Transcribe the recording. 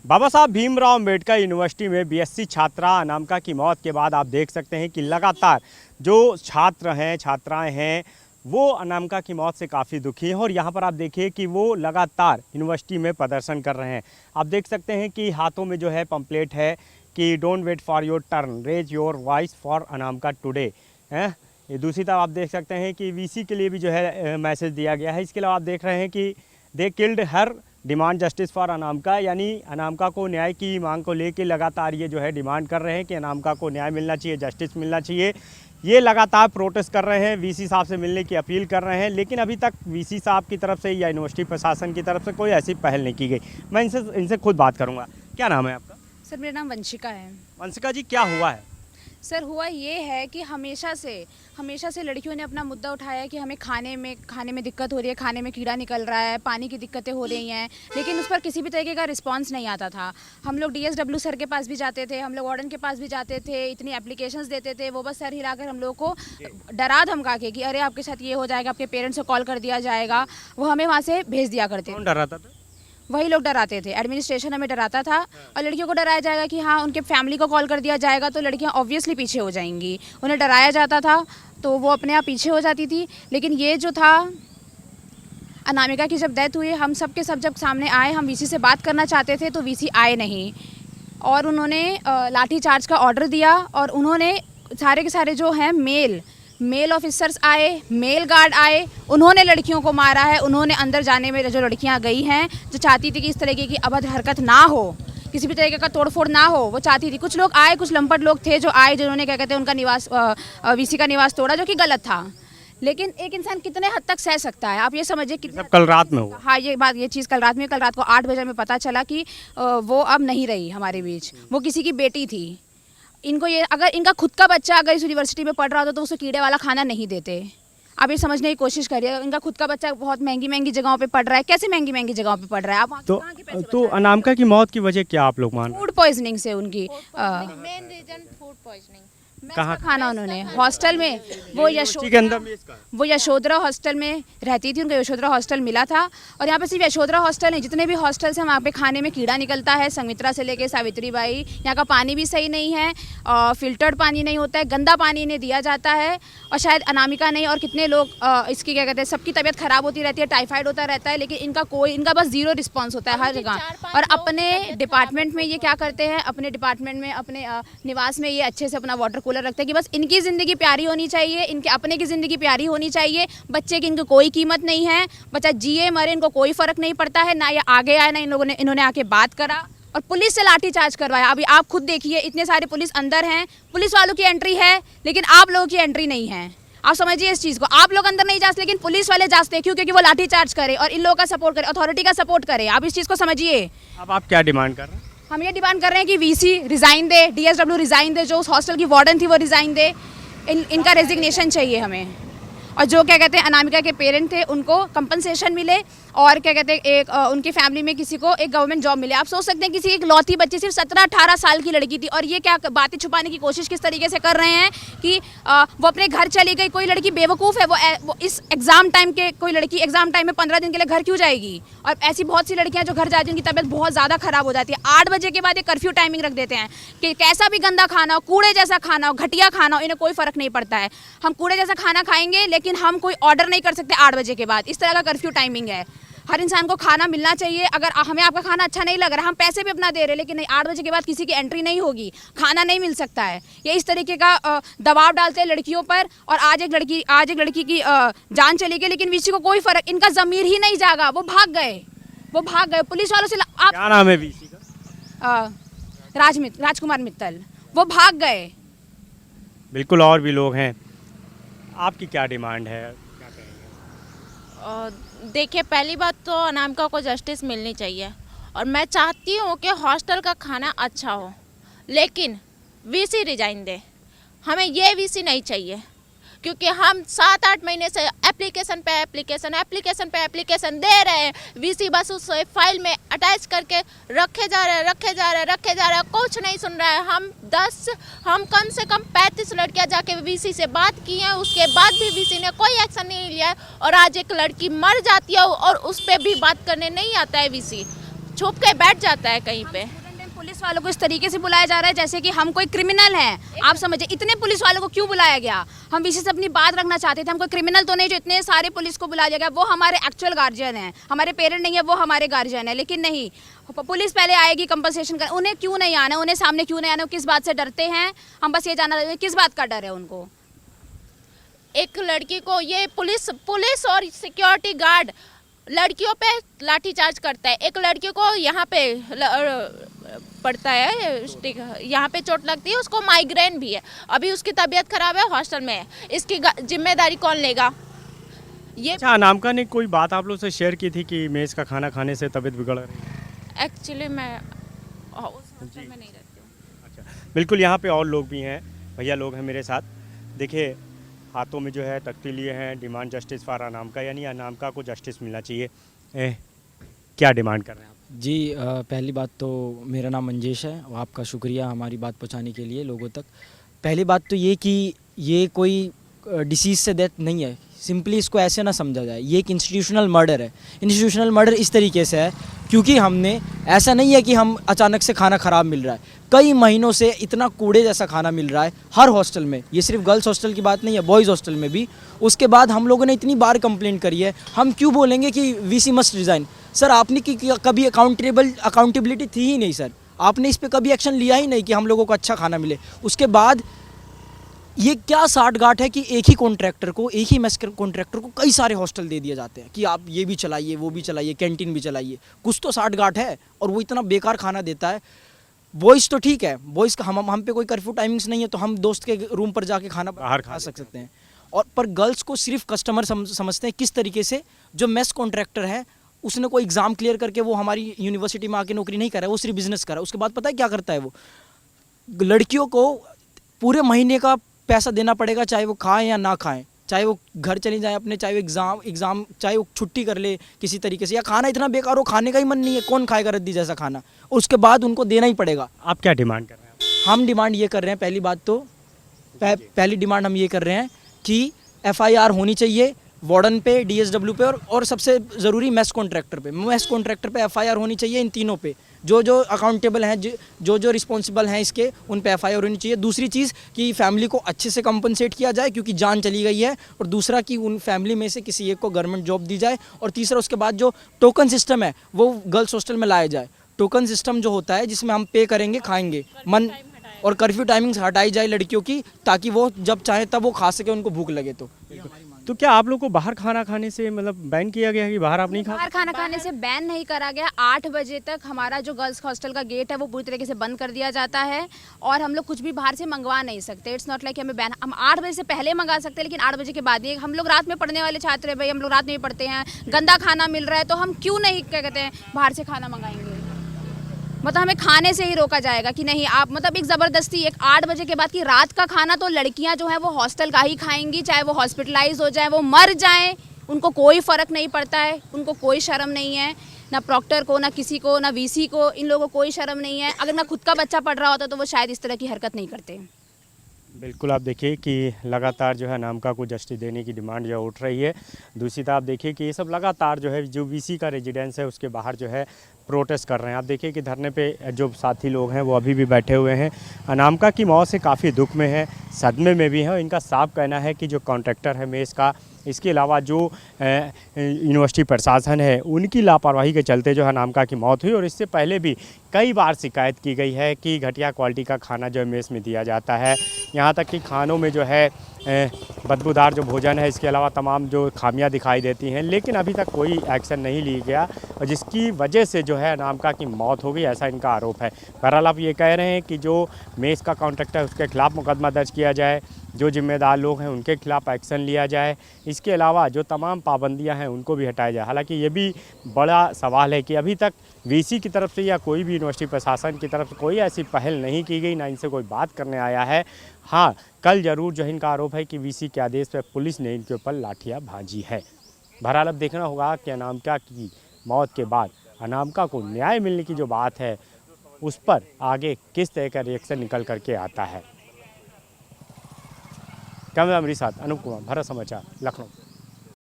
बाबा Saheb Bhimrao Ambedkar university में BSc छात्रा अनामिका की मौत के बाद आप देख सकते हैं कि लगातार जो छात्र हैं छात्राएं हैं वो अनामिका की मौत से काफ़ी दुखी हैं और यहाँ पर आप देखिए कि वो लगातार यूनिवर्सिटी में प्रदर्शन कर रहे हैं। आप देख सकते हैं कि हाथों में जो है पंपलेट है कि don't wait for your turn, raise your voice for Anamika today है। ये दूसरी तरफ आप देख सकते हैं कि वीसी के लिए भी जो है मैसेज दिया गया है। इसके अलावा आप देख रहे हैं कि they killed her demand justice for Anamika, यानी अनामिका को न्याय की मांग को लेकर लगातार ये जो है डिमांड कर रहे हैं कि अनामिका को न्याय मिलना चाहिए, जस्टिस मिलना चाहिए। ये लगातार प्रोटेस्ट कर रहे हैं, वीसी साहब से मिलने की अपील कर रहे हैं, लेकिन अभी तक वीसी साहब की तरफ से या यूनिवर्सिटी प्रशासन की तरफ से कोई ऐसी पहल नहीं की गई। मैं इनसे खुद बात करूँगा। क्या नाम है आपका? सर मेरा नाम वंशिका है। वंशिका जी, क्या हुआ है? सर हुआ ये है कि हमेशा से लड़कियों ने अपना मुद्दा उठाया कि हमें खाने में दिक्कत हो रही है, खाने में कीड़ा निकल रहा है, पानी की दिक्कतें हो रही हैं, लेकिन उस पर किसी भी तरीके का रिस्पांस नहीं आता था। हम लोग डीएसडब्ल्यू सर के पास भी जाते थे, हम लोग वार्डन के पास भी जाते थे, इतनी एप्लीकेशंस देते थे, वो बस सर हिलाकर हम लोग को डरा धमका के कि अरे आपके साथ ये हो जाएगा, आपके पेरेंट्स को कॉल कर दिया जाएगा, वो हमें वहाँ से भेज दिया करते। कौन डराता था? वही लोग डराते थे, एडमिनिस्ट्रेशन हमें डराता था। और लड़कियों को डराया जाएगा कि हाँ उनके फैमिली को कॉल कर दिया जाएगा तो लड़कियां ऑब्वियसली पीछे हो जाएंगी, उन्हें डराया जाता था तो वो अपने आप पीछे हो जाती थी। लेकिन ये जो था, अनामिका की जब डेथ हुई, हम सब के सब जब सामने आए, हम वीसी से बात करना चाहते थे तो वीसी आए नहीं और उन्होंने लाठी चार्ज का ऑर्डर दिया और उन्होंने सारे के सारे जो हैं मेल ऑफिसर्स आए, मेल गार्ड आए, उन्होंने लड़कियों को मारा है। उन्होंने अंदर जाने में जो लड़कियां गई हैं जो चाहती थी कि इस तरीके की अभद्र हरकत ना हो, किसी भी तरीके का तोड़फोड़ ना हो, वो चाहती थी। कुछ लोग आए, कुछ लंपट लोग थे जो आए, जिन्होंने क्या कहते हैं उनका निवास वीसी का निवास तोड़ा, जो कि गलत था। लेकिन एक इंसान कितने हद तक सह सकता है, आप ये समझिए। कितने कल रात में हुआ? हाँ, ये चीज़ कल रात को 8 बजे में पता चला कि वो अब नहीं रही हमारे बीच। वो किसी की बेटी थी। इनको ये, अगर इनका खुद का बच्चा अगर इस यूनिवर्सिटी में पढ़ रहा होता तो उसे कीड़े वाला खाना नहीं देते। आप ये समझने की कोशिश करिए, इनका खुद का बच्चा बहुत महंगी जगहों पे पढ़ रहा है। कैसे महंगी जगहों पे पढ़ रहा है? आप कहाँ के पैसे तो अनामिका की मौत की वजह क्या आप लोग मान? फूड पॉइजनिंग से उनकी। Main reason food poisoning. कहाँ खाना उन्होंने हॉस्टल में, वो यशोधरा हॉस्टल में रहती थी, उनको यशोधरा हॉस्टल मिला था। और यहाँ पे सिर्फ यशोधरा हॉस्टल नहीं, जितने भी हॉस्टल्स हैं वहाँ पे खाने में कीड़ा निकलता है। संवित्रा से लेके सावित्री बाई, यहाँ का पानी भी सही नहीं है, फिल्टर्ड पानी नहीं होता है, गंदा पानी इन्हें दिया जाता है। और शायद अनामिका नहीं और कितने लोग इसकी क्या कहते हैं, सबकी तबीयत खराब होती रहती है, टाइफाइड होता रहता है, लेकिन इनका बस जीरो रिस्पॉन्स होता है हर जगह। और अपने डिपार्टमेंट में ये क्या करते हैं, अपने डिपार्टमेंट में अपने निवास में ये अच्छे से अपना वाटर कूलर रखते हैं कि बस इनकी ज़िंदगी प्यारी होनी चाहिए, इनके अपने की ज़िंदगी प्यारी होनी चाहिए, बच्चे की इनको कोई कीमत नहीं है, बच्चा जिए मरे इनको कोई फ़र्क नहीं पड़ता है। ना ये आगे आए, ना इन्होंने आके बात करा और पुलिस से लाठी चार्ज करवाया। अभी आप खुद देखिए, इतने सारे पुलिस अंदर हैं, पुलिस वालों की एंट्री है लेकिन आप लोगों की एंट्री नहीं है। आप समझिए इस चीज़ को, आप लोग अंदर नहीं जा सकते लेकिन पुलिस वाले जा सकते हैं। क्यों? क्योंकि वो लाठी चार्ज करे और इन लोगों का सपोर्ट करे, अथॉरिटी का सपोर्ट करे। आप इस चीज़ को समझिए। अब आप क्या डिमांड कर रहे हैं? हम ये डिमांड कर रहे हैं कि वीसी रिज़ाइन दे, डीएसडब्ल्यू रिज़ाइन दे, जो उस हॉस्टल की वार्डन थी वो रिज़ाइन दे, इनका रेजिग्नेशन चाहिए हमें। और जो क्या कहते हैं अनामिका के पेरेंट थे उनको कंपनसेशन मिले और क्या कहते हैं एक उनकी फैमिली में किसी को एक गवर्नमेंट जॉब मिले। आप सोच सकते हैं किसी एक लौती बच्ची, सिर्फ 17-18 साल की लड़की थी, और ये क्या बातें छुपाने की कोशिश किस तरीके से कर रहे हैं कि वो अपने घर चली गई। कोई लड़की बेवकूफ़ है, वो इस एग्ज़ाम टाइम के, कोई लड़की एग्ज़ाम टाइम में 15 दिन के लिए घर क्यों जाएगी? और ऐसी बहुत सी लड़कियां जो घर जाती हैं उनकी तबीयत बहुत ज़्यादा ख़राब हो जाती है। 8 बजे के बाद ये कर्फ्यू टाइमिंग रख देते हैं कि कैसा भी गंदा खाना हो, कूड़े जैसा खाना हो, घटिया खाना हो, इन्हें कोई फ़र्क नहीं पड़ता है। हम कूड़े जैसा खाना खाएंगे लेकिन हम कोई ऑर्डर नहीं कर सकते 8 बजे के बाद। इस तरह का कर्फ्यू टाइमिंग है। हर इंसान को खाना मिलना चाहिए। अगर हमें आपका खाना अच्छा नहीं लग रहा, हम पैसे भी अपना दे रहे, लेकिन नहीं, 8 बजे के बाद किसी की एंट्री नहीं होगी, खाना नहीं मिल सकता है। ये इस तरीके का दबाव डालते हैं लड़कियों पर। और आज एक लड़की की जान चली गई लेकिन वीसी को कोई फर्क, इनका ज़मीर ही नहीं जागा, वो भाग गए पुलिस वालों से। आप क्या नाम है वीसी का? राजकुमार मित्तल, वो भाग गए। बिल्कुल, और भी लोग हैं। आपकी क्या डिमांड है? क्या कहेंगे? देखिए, पहली बात तो अनामिका को जस्टिस मिलनी चाहिए और मैं चाहती हूँ कि हॉस्टल का खाना अच्छा हो, लेकिन वीसी रिजाइन दे। हमें ये वीसी नहीं चाहिए क्योंकि हम 7-8 महीने से एप्लीकेशन पे एप्लीकेशन दे रहे हैं। वीसी बस उस फाइल में अटैच करके रखे जा रहे हैं, कुछ नहीं सुन रहा है। हम कम से कम 35 लड़कियां जाके वीसी से बात की हैं, उसके बाद भी वीसी ने कोई एक्शन नहीं लिया है। और आज एक लड़की मर जाती है और उस पर भी बात करने नहीं आता है वीसी। छुप के बैठ जाता है कहीं पे। पुलिस वालों को इस तरीके से बुलाया जा रहा है जैसे कि हम कोई क्रिमिनल हैं। आप समझे, इतने पुलिस वालों को क्यों बुलाया गया? हम वीसी से अपनी बात रखना चाहते थे, हम कोई क्रिमिनल तो नहीं जो इतने सारे पुलिस को बुलाया गया। वो हमारे एक्चुअल गार्जियन हैं, हमारे पेरेंट नहीं है, वो हमारे गार्जियन है। लेकिन नहीं, पुलिस पहले आएगी कंपनसेशन कर। उन्हें क्यों नहीं आना, उन्हें सामने क्यों नहीं आना, किस बात से डरते हैं? हम बस ये जानना चाहते हैं किस बात का डर है उनको। एक लड़की को ये पुलिस और सिक्योरिटी गार्ड लड़कियों पे लाठीचार्ज करता है। एक लड़की को यहाँ पे पड़ता है स्टिक, यहाँ पे चोट लगती है, उसको माइग्रेन भी है, अभी उसकी तबीयत खराब है, हॉस्टल में है। इसकी जिम्मेदारी कौन लेगा? ये अच्छा, अनामिका ने कोई बात आप लोग से शेयर की थी कि मेस का खाना खाने से तबीयत बिगड़ रही है? एक्चुअली मैं उस हॉस्टल में नहीं रहती हूँ। अच्छा, बिल्कुल, यहाँ पे और लोग भी हैं, भैया लोग हैं मेरे साथ। देखिए, हाथों में जो है तख्ती लिए हैं, डिमांड जस्टिस फॉर अनामिका, यानी अनामिका को जस्टिस मिलना चाहिए। क्या डिमांड कर रहे हैं आप? जी, पहली बात तो मेरा नाम मंजेश है और आपका शुक्रिया हमारी बात पहुंचाने के लिए लोगों तक। पहली बात तो ये कि ये कोई डिसीज़ से डेथ नहीं है, सिंपली इसको ऐसे ना समझा जाए, ये एक इंस्टीट्यूशनल मर्डर है। इंस्टीट्यूशनल मर्डर इस तरीके से है क्योंकि हमने, ऐसा नहीं है कि हम अचानक से खाना ख़राब मिल रहा है, कई महीनों से इतना कूड़े जैसा खाना मिल रहा है हर हॉस्टल में। ये सिर्फ गर्ल्स हॉस्टल की बात नहीं है, बॉयज़ हॉस्टल में भी। उसके बाद हम लोगों ने इतनी बार कंप्लेंट करी है, हम क्यों बोलेंगे कि वीसी मस्ट रिज़ाइन? सर, आपने की कभी अकाउंटेबिलिटी थी ही नहीं सर, आपने इस पर कभी एक्शन लिया ही नहीं कि हम लोगों को अच्छा खाना मिले। उसके बाद ये क्या साठगांठ है कि एक ही कॉन्ट्रैक्टर को, एक ही मेस कॉन्ट्रैक्टर को कई सारे हॉस्टल दे दिए जाते हैं कि आप ये भी चलाइए, वो भी चलाइए, कैंटीन भी चलाइए। कुछ तो साठगांठ है, और वो इतना बेकार खाना देता है। बॉयज़ तो ठीक है, बॉयज़ का हम पे कोई कर्फ्यू टाइमिंग्स नहीं है, तो हम दोस्त के रूम पर जाके खाना बाहर खा सकते हैं। और पर गर्ल्स को सिर्फ कस्टमर समझते हैं। किस तरीके से? जो मेस कॉन्ट्रैक्टर है उसने कोई एग्ज़ाम क्लियर करके वो हमारी यूनिवर्सिटी में आके नौकरी नहीं कर रहा है, वो सिर्फ बिजनेस कर रहा है। उसके बाद पता है क्या करता है? वो लड़कियों को पूरे महीने का पैसा देना पड़ेगा, चाहे वो खाएं या ना खाएं, चाहे वो घर चली जाए अपने, चाहे वो एग्ज़ाम चाहे वो छुट्टी कर ले किसी तरीके से, या खाना इतना बेकार हो, खाने का ही मन नहीं है, कौन खाएगा रद्दी जैसा खाना, और उसके बाद उनको देना ही पड़ेगा। आप क्या डिमांड कर रहे हैं? हम डिमांड ये कर रहे हैं, पहली बात तो पहली डिमांड हम ये कर रहे हैं कि FIR होनी चाहिए वार्डन पे, DSW पे, और सबसे ज़रूरी मेस कॉन्ट्रैक्टर पे। मेस कॉन्ट्रैक्टर पे FIR होनी चाहिए, इन तीनों पे जो अकाउंटेबल हैं, जो रिस्पॉन्सिबल हैं इसके, उन पे FIR होनी चाहिए। दूसरी चीज़ कि फैमिली को अच्छे से कंपनसेट किया जाए क्योंकि जान चली गई है, और दूसरा कि उन फैमिली में से किसी एक को गवर्नमेंट जॉब दी जाए, और तीसरा उसके बाद जो टोकन सिस्टम है वो गर्ल्स हॉस्टल में लाया जाए। टोकन सिस्टम जो होता है जिसमें हम पे करेंगे, खाएंगे मन, और कर्फ्यू टाइमिंग्स हटाई जाए लड़कियों की, ताकि वो जब चाहे तब वो खा सके, उनको भूख लगे तो क्या आप लोग को बाहर खाना खाने से मतलब बैन किया गया है कि बाहर आप नहीं खा? बाहर खाना खाने से बैन नहीं करा गया। 8 बजे तक हमारा जो गर्ल्स हॉस्टल का गेट है वो पूरी तरीके से बंद कर दिया जाता है, और हम लोग कुछ भी बाहर से मंगवा नहीं सकते। इट्स नॉट लाइक हमें बैन, हम 8 बजे से पहले मंगा सकते हैं, लेकिन 8 बजे के बाद नहीं। हम लोग रात में पढ़ने वाले छात्र हैं भाई, हम लोग रात में पढ़ते हैं, गंदा खाना मिल रहा है, तो हम क्यों नहीं, क्या कहते हैं, बाहर से खाना मंगाएंगे? मतलब हमें खाने से ही रोका जाएगा कि नहीं आप, मतलब एक ज़बरदस्ती, एक 8 बजे के बाद की रात का खाना तो लड़कियां जो हैं वो हॉस्टल का ही खाएंगी, चाहे वो हॉस्पिटलाइज हो जाए, वो मर जाएं, उनको कोई फ़र्क नहीं पड़ता है, उनको कोई शर्म नहीं है, ना प्रॉक्टर को, ना किसी को, ना वीसी को, इन लोगों को कोई शर्म नहीं है। अगर ना खुद का बच्चा पढ़ रहा होता तो वो शायद इस तरह की हरकत नहीं करते। बिल्कुल, आप देखिए कि लगातार जो है अनामिका को जस्टिस देने की डिमांड जो उठ रही है। दूसरी तरफ आप देखिए कि ये सब लगातार जो है, जो वीसी का रेजिडेंस है उसके बाहर जो है प्रोटेस्ट कर रहे हैं। आप देखिए कि धरने पे जो साथी लोग हैं वो अभी भी बैठे हुए हैं। अनामिका की मौत से काफ़ी दुख में है, सदमे में भी है। इनका साफ कहना है कि जो कॉन्ट्रैक्टर है मेस का, इसके अलावा जो यूनिवर्सिटी प्रशासन है, उनकी लापरवाही के चलते जो है अनामिका की मौत हुई। और इससे पहले भी कई बार शिकायत की गई है कि घटिया क्वालिटी का खाना जो है मेस में दिया जाता है, यहाँ तक कि खानों में जो है बदबूदार जो भोजन है, इसके अलावा तमाम जो खामियां दिखाई देती हैं, लेकिन अभी तक कोई एक्शन नहीं लिया गया, और जिसकी वजह से जो है अनामिका की मौत हो गई, ऐसा इनका आरोप है। बहरहाल आप ये कह रहे हैं कि जो मेस का कॉन्ट्रैक्टर है उसके खिलाफ़ मुकदमा दर्ज किया जाए, जो जिम्मेदार लोग हैं उनके खिलाफ़ एक्शन लिया जाए, इसके अलावा जो तमाम पाबंदियां हैं उनको भी हटाया जाए। हालांकि ये भी बड़ा सवाल है कि अभी तक वीसी की तरफ से या कोई भी यूनिवर्सिटी प्रशासन की तरफ से कोई ऐसी पहल नहीं की गई, ना इनसे कोई बात करने आया है। हाँ, कल ज़रूर जो इनका आरोप है कि वीसी के आदेश पर पुलिस ने इनके ऊपर लाठियाँ भाजी है। बहरहाल अब देखना होगा कि अनामिका की मौत के बाद अनामिका को न्याय मिलने की जो बात है उस पर आगे किस तरह का रिएक्शन निकल करके आता है। कैमरा मेरे साथ अनूप कुमार, भारत समाचार, लखनऊ।